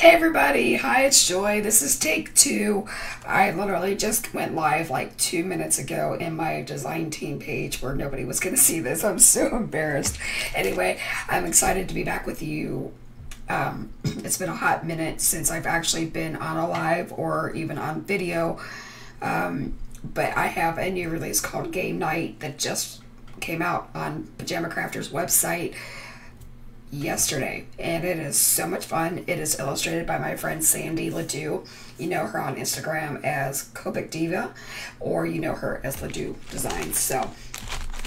Hey everybody, hi, it's Joy. This is take two. I literally just went live like 2 minutes ago in my design team page where nobody was going to see this. I'm so embarrassed. Anyway, I'm excited to be back with you. It's been a hot minute since I've actually been on a live or even on video. But I have a new release called Game Night that just came out on Pajama Crafter's website yesterday, and it is so much fun. It is illustrated by my friend Sandy Ledoux. You know her on Instagram as Copic Diva, or you know her as Ledoux Designs. So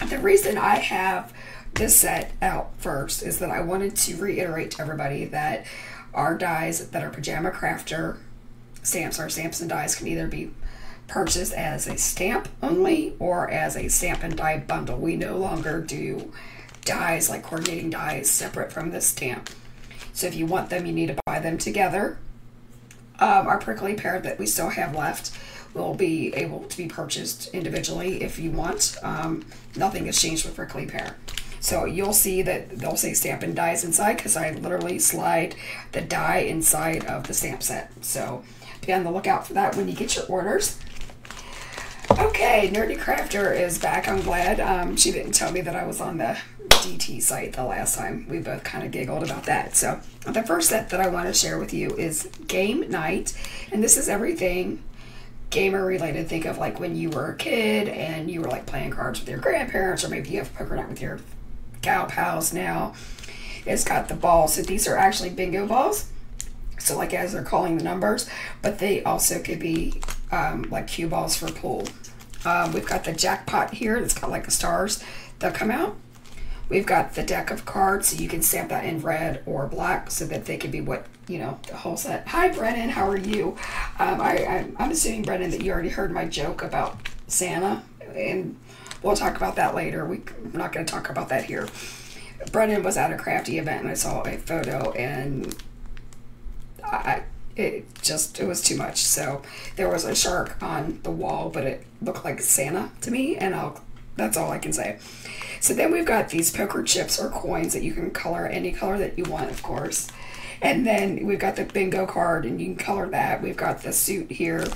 the reason I have this set out first is that I wanted to reiterate to everybody that our dies that are Pajama Crafter stamps, our stamps and dies, can either be purchased as a stamp only or as a stamp and die bundle. We no longer do dies, like coordinating dies, separate from the stamp. So if you want them, you need to buy them together. Our prickly pear that we still have left will be able to be purchased individually if you want. Nothing has changed with prickly pear. So you'll see that they'll say stamp and dies inside because I literally slide the die inside of the stamp set. So be on the lookout for that when you get your orders. Okay, Nerdy Crafter is back. I'm glad. She didn't tell me that I was on the DT site the last time. We both kind of giggled about that. So the first set that I want to share with you is Game Night. And this is everything gamer related. Think of like when you were a kid and you were like playing cards with your grandparents, or maybe you have poker night with your gal pals now. It's got the balls. So these are actually bingo balls. So like as they're calling the numbers, but they also could be like cue balls for pool. We've got the jackpot here that's got like the stars that come out. We've got the deck of cards, so you can stamp that in red or black so that they could be what, you know, the whole set. Hi Brennan, how are you? I'm assuming, Brennan, that you already heard my joke about Santa, and we'll talk about that later. We're not going to talk about that here. Brennan was at a crafty event and I saw a photo, and it was too much. So there was a shark on the wall, but it looked like Santa to me, and that's all I can say. So then we've got these poker chips or coins that you can color any color that you want, of course. And then we've got the bingo card, and you can color that. We've got the suit here.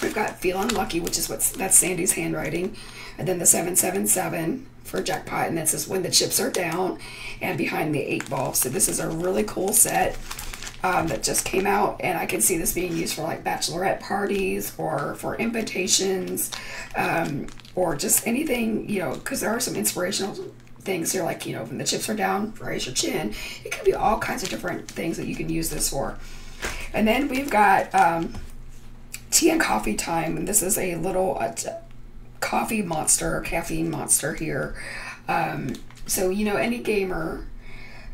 We've got Feeling Lucky, which is that's Sandy's handwriting. And then the 777 for jackpot, and that says when the chips are down, and behind the 8 ball. So this is a really cool set that just came out, and I can see this being used for like bachelorette parties or for invitations, or just anything, you know, because there are some inspirational things here, like, you know, when the chips are down, raise your chin. It could be all kinds of different things that you can use this for. And then we've got tea and coffee time, and this is a little coffee monster, caffeine monster here. So, you know, any gamer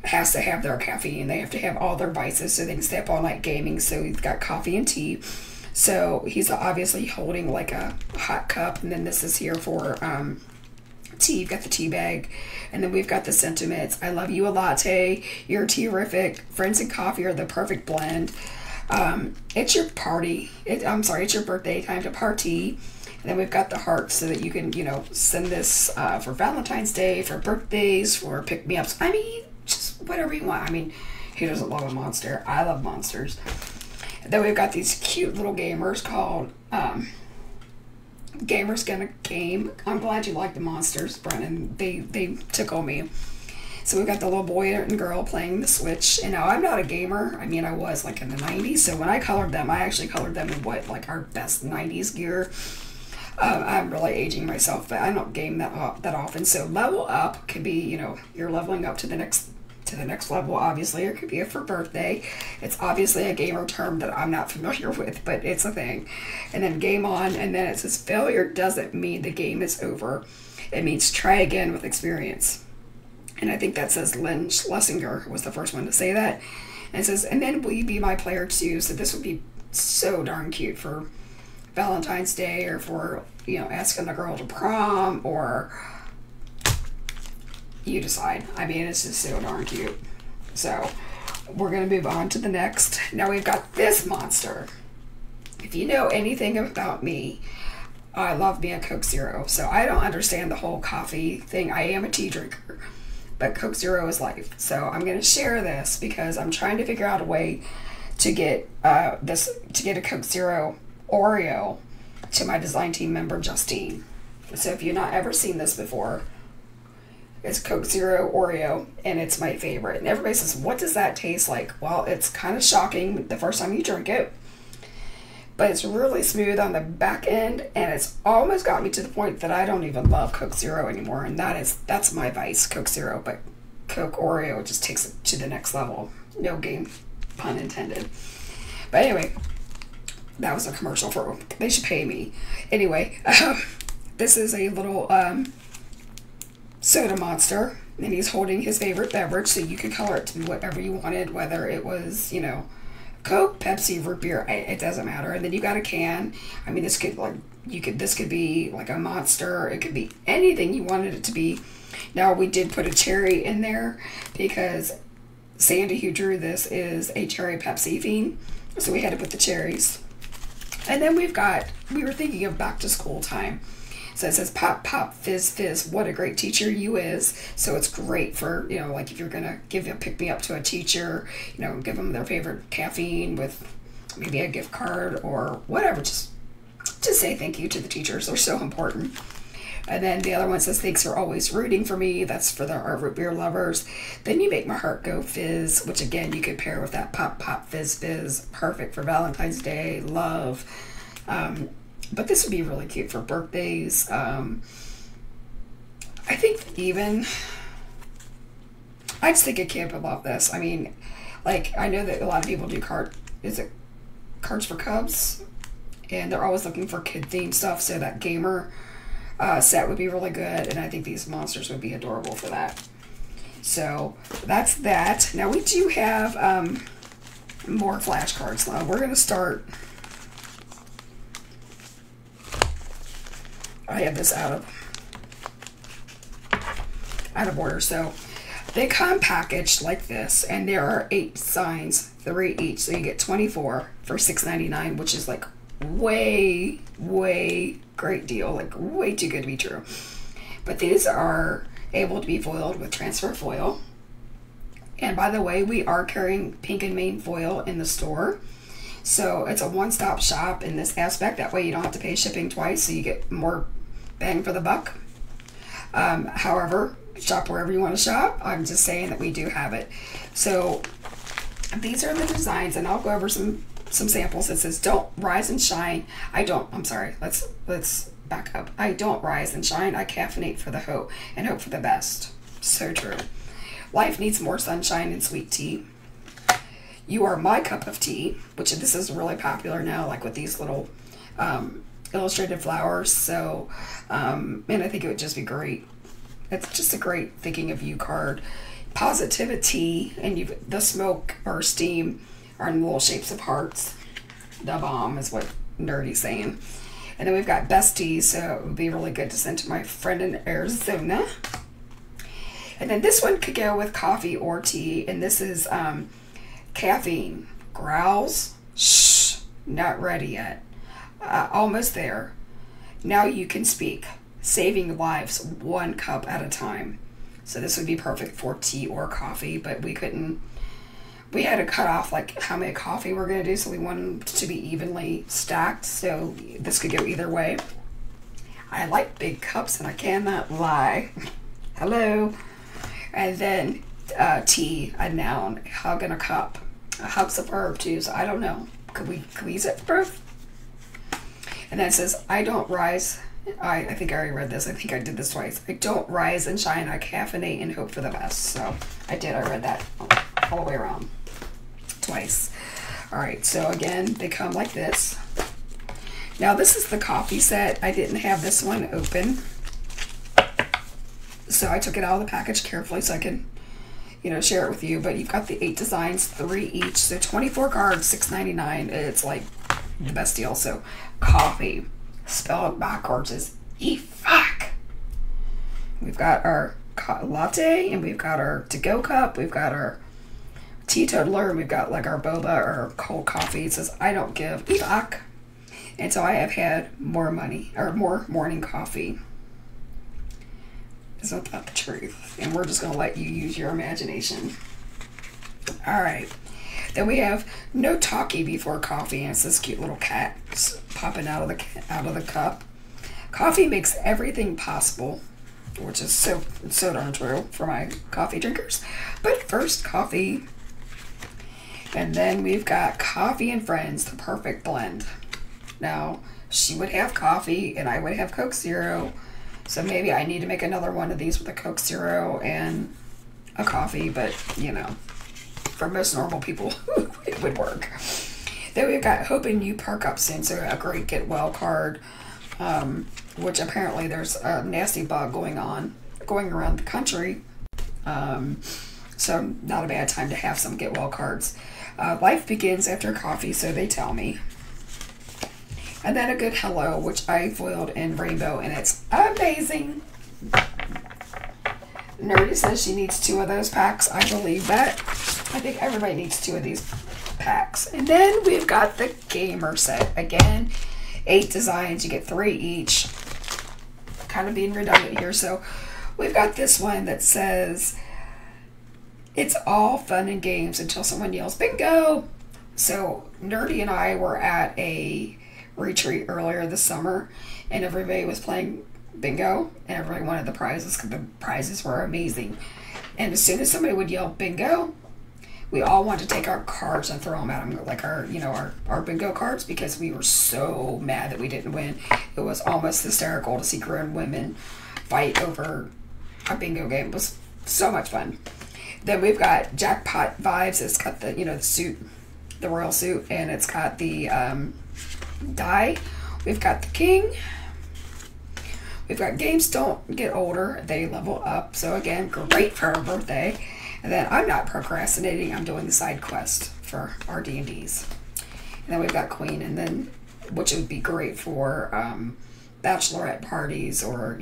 has to have their caffeine. They have to have all their vices so they can stay up all night gaming. So he's got coffee and tea. So he's obviously holding like a hot cup, and then this is here for tea. You've got the tea bag, and then we've got the sentiments. I love you a latte. You're terrific. Friends and coffee are the perfect blend. It's your party. It's your birthday time to party. And then we've got the hearts so that you can, you know, send this for Valentine's Day, for birthdays, for pick-me-ups. I mean, just whatever you want. I mean, who doesn't love a monster? I love monsters. Then we've got these cute little gamers called Gamers Gonna Game. I'm glad you like the monsters, Brennan. They tickle me. So we've got the little boy and girl playing the Switch. And now I'm not a gamer. I mean, I was like in the 90s. So when I colored them, I actually colored them in what, like our best 90s gear. I'm really aging myself, but I don't game that often. So level up could be, you know, you're leveling up to the next level, obviously, or it could be for birthday. It's obviously a gamer term that I'm not familiar with, but it's a thing. And then game on, and then it says failure doesn't mean the game is over. It means try again with experience. And I think that says Lynn Schlesinger was the first one to say that. And it says, and then will you be my player too? So this would be so darn cute for Valentine's Day, or for, you know, asking a girl to prom, or you decide. I mean, it's just so darn cute. So we're going to move on to the next. Now we've got this monster. If you know anything about me, I love me a Coke Zero. So I don't understand the whole coffee thing. I am a tea drinker, but Coke Zero is life. So I'm going to share this because I'm trying to figure out a way to get a Coke Zero Oreo to my design team member Justine. So if you've not ever seen this before, it's Coke Zero Oreo, and it's my favorite. And everybody says, what does that taste like? Well, it's kind of shocking the first time you drink it, but it's really smooth on the back end, and it's almost got me to the point that I don't even love Coke Zero anymore, and that's my vice, Coke Zero. But Coke Oreo just takes it to the next level. No game, pun intended. But anyway, that was a commercial for, they should pay me. Anyway, this is a little soda monster, and he's holding his favorite beverage, so you could color it to be whatever you wanted, whether it was, you know, Coke, Pepsi, root beer, it doesn't matter. And then you got a can. I mean, this could be like a monster. It could be anything you wanted it to be. Now, we did put a cherry in there because Sandy, who drew this, is a cherry Pepsi fiend, so we had to put the cherries. And then we were thinking of back to school time. So it says pop, pop, fizz, fizz. What a great teacher you is. So it's great for, you know, like if you're going to give a pick-me-up to a teacher, you know, give them their favorite caffeine with maybe a gift card or whatever. Just say thank you to the teachers. They're so important. And then the other one says, thanks for always rooting for me. That's for our root beer lovers. Then you make my heart go fizz, which again, you could pair with that pop, pop, fizz, fizz. Perfect for Valentine's Day, love. But this would be really cute for birthdays. I think I just think a kid would love this. I mean, like, I know that a lot of people do Cards for Cubs? And they're always looking for kid-themed stuff, so that gamer set would be really good, and I think these monsters would be adorable for that. So, that's that. Now, we do have more flashcards. Now, we're going to start... I have this out of order. So they come packaged like this, and there are 8 designs, 3 each, so you get 24 for $6.99, which is like way great deal, like way too good to be true. But these are able to be foiled with transfer foil. And by the way, we are carrying pink and main foil in the store. So it's a one-stop shop in this aspect. That way you don't have to pay shipping twice, so you get more bang for the buck. However, shop wherever you want to shop. I'm just saying that we do have it. So these are the designs, and I'll go over some samples. It says, don't rise and shine. I'm sorry, let's back up. I don't rise and shine. I caffeinate for the hope and hope for the best. So true. Life needs more sunshine and sweet tea. You are my cup of tea, which this is really popular now, like with these little illustrated flowers. So, and I think it would just be great. It's just a great thinking of you card. Positivity, and the smoke or steam are in little shapes of hearts. The bomb is what Nerdy's saying. And then we've got besties, so it would be really good to send to my friend in Arizona. And then this one could go with coffee or tea, and this is caffeine. Growls, shh, not ready yet. Almost there. Now you can speak. Saving lives 1 cup at a time. So this would be perfect for tea or coffee, but we had to cut off like how many coffee we're going to do, so we want them to be evenly stacked, so this could go either way. I like big cups, and I cannot lie. Hello. And then tea, a noun, hug and a cup. A hug's a verb too, so I don't know. Could we use it for both? And then it says, I don't rise. I think I already read this. I think I did this twice. I don't rise and shine. I caffeinate and hope for the best. So I read that all the way around twice. All right, so again, they come like this. Now this is the coffee set. I didn't have this one open, so I took it out of the package carefully so I can, share it with you. But you've got the 8 designs, 3 each, so 24 cards, $6.99. It's like the best deal. So coffee, spelled backwards, is E-fuck. We've got our latte, and we've got our to-go cup, we've got our teetotaler, and we've got like our boba or cold coffee. It says, I don't give E-fuck. And so I have had more morning coffee. Isn't that the truth? And we're just going to let you use your imagination. All right. Then we have no talkie before coffee, and it's this cute little cat popping out of the cup. Coffee makes everything possible, which is so darn true for my coffee drinkers. But first, coffee. And then we've got coffee and friends, the perfect blend. Now, she would have coffee and I would have Coke Zero. So maybe I need to make another one of these with a Coke Zero and a coffee, but you know, for most normal people, it would work. Then we've got hoping you perk up soon, so a great get well card, which apparently there's a nasty bug going around the country. So not a bad time to have some get well cards. Life begins after coffee, so they tell me. And then a good hello, which I foiled in rainbow, and it's amazing. Nerdy says she needs 2 of those packs. I believe that. I think everybody needs 2 of these packs. And then we've got the gamer set. Again, 8 designs. You get 3 each. Kind of being redundant here. So we've got this one that says, it's all fun and games until someone yells bingo. So Nerdy and I were at a retreat earlier this summer, and everybody was playing bingo, and everybody wanted the prizes because the prizes were amazing. And as soon as somebody would yell bingo, we all wanted to take our cards and throw them at them, like our bingo cards, because we were so mad that we didn't win. It was almost hysterical to see grown women fight over a bingo game. It was so much fun. Then we've got jackpot vibes. It's got the the suit, the royal suit, and it's got the die. We've got the king. We've got games don't get older, they level up. So again, great for our birthday. And then I'm not procrastinating, I'm doing the side quest for our D&Ds. And then we've got queen, and then which would be great for bachelorette parties, or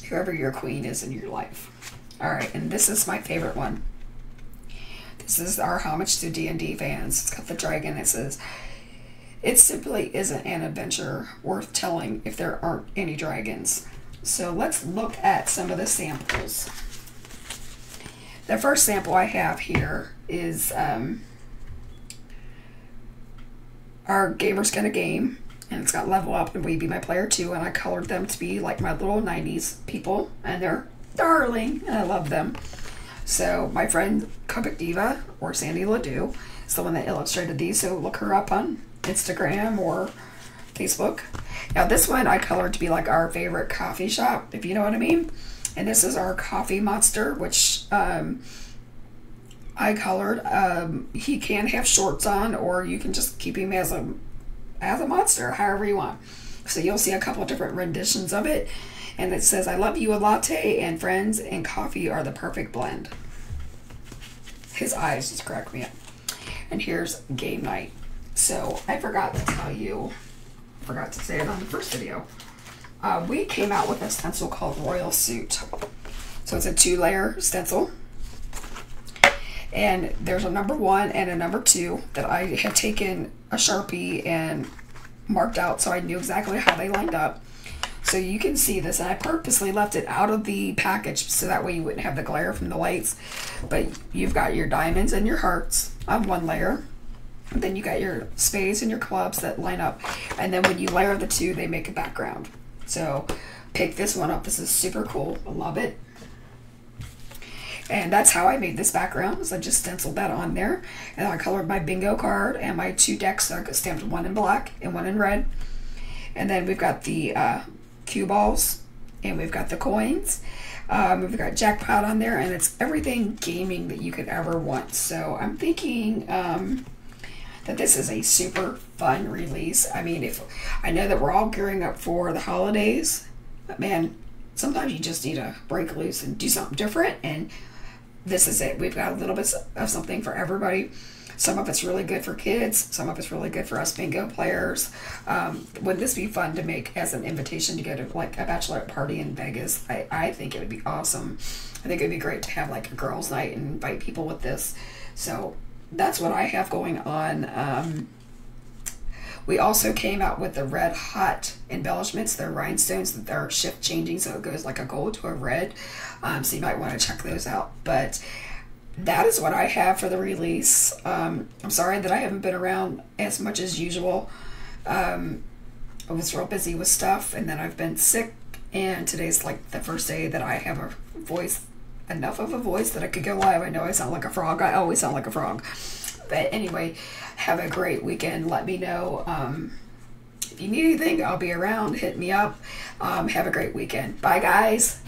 whoever your queen is in your life. All right, and this is my favorite one. This is our homage to D&D fans. It's got the dragon. It says, it simply isn't an adventure worth telling if there aren't any dragons. So let's look at some of the samples. The first sample I have here is our Gamer's Gonna Game, and it's got level up and we be my player 2, and I colored them to be like my little 90s people, and they're darling, and I love them. So my friend Comic Diva, or Sandy Ledoux, is the one that illustrated these, so look her up on Instagram or Facebook. Now this one I colored to be like our favorite coffee shop, if you know what I mean. And this is our coffee monster, which I colored. He can have shorts on, or you can just keep him as a monster, however you want. So you'll see a couple of different renditions of it. And it says, I love you a latte, and friends and coffee are the perfect blend. His eyes just crack me up. And here's game night. So I forgot to tell you, forgot to say it on the first video. We came out with a stencil called Royal Suit. So it's a 2-layer stencil. And there's a number 1 and a number 2 that I had taken a Sharpie and marked out so I knew exactly how they lined up. So you can see this, and I purposely left it out of the package so that way you wouldn't have the glare from the lights. But you've got your diamonds and your hearts on 1 layer. And then you got your spades and your clubs that line up. And then when you layer the 2, they make a background. So pick this one up. This is super cool. I love it. And that's how I made this background. So I just stenciled that on there. And I colored my bingo card and my 2 decks. So I stamped 1 in black and 1 in red. And then we've got the cue balls, and we've got the coins. We've got jackpot on there, and it's everything gaming that you could ever want. So I'm thinking that this is a super fun release. I mean, if I know that we're all gearing up for the holidays, but man, sometimes you just need to break loose and do something different, and this is it. We've got a little bit of something for everybody. Some of it's really good for kids. Some of it's really good for us bingo players. Would this be fun to make as an invitation to go to like a bachelorette party in Vegas? I think it would be awesome. I think it would be great to have like a girls' night and invite people with this. So that's what I have going on. We also came out with the red hot embellishments. They're rhinestones that are shift changing, so it goes like a gold to a red. So you might want to check those out. But that is what I have for the release. I'm sorry that I haven't been around as much as usual. I was real busy with stuff, and then I've been sick, and today's like the first day that I have a voice, enough of a voice that I could go live. I know I sound like a frog. I always sound like a frog. But anyway, have a great weekend. Let me know if you need anything. I'll be around. Hit me up. Have a great weekend. Bye, guys.